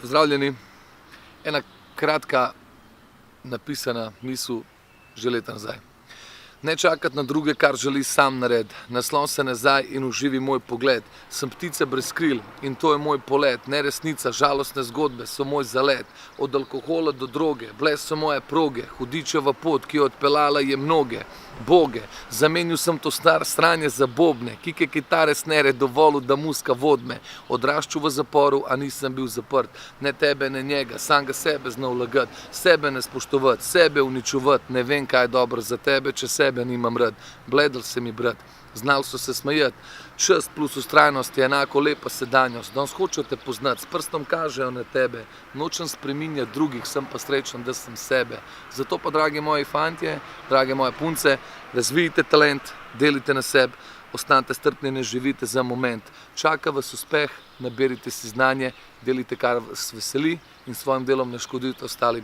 Pozdravljeni. Ena kratka napisana misel že leta nazaj. Ne čakati na druge, kar želi sam nared. Naslon se nazaj in uživi moj pogled. Sem ptica brez kril in to je moj polet. Neresnica, žalostne zgodbe so moj zalet. Od alkohola do droge, bile so moje proge. Hudičeva pot, ki je odpeljala je mnoge. Boge, zamenil sem to stranje za bobne. Kike kitare snere, dovolil da muska vodme. Odraščal v zaporu, a nisem bil zaprt. Ne tebe, ne njega, sam ga sebe znal lagati. Sebe ne spoštovati, sebe uničuvati. Ne vem, kaj je dobro za tebe, če sebe nimam rad. Bledel se mi brat, znal so se smejati. Čast plus ustrajnost je enako lepa sedanjost. Danes hočejo te poznati, s prstom kažejo na tebe. Nočem spreminjati drugih, sem pa srečen, da sem sebe. Zato pa, dragi moji fantje, drage moje punce, razvijte talent, delite na sebi, ostanite strpni, ne živite za moment. Čaka vas uspeh, naberite si znanje, delite, kar vas veseli in s svojim delom ne škodite ostalim.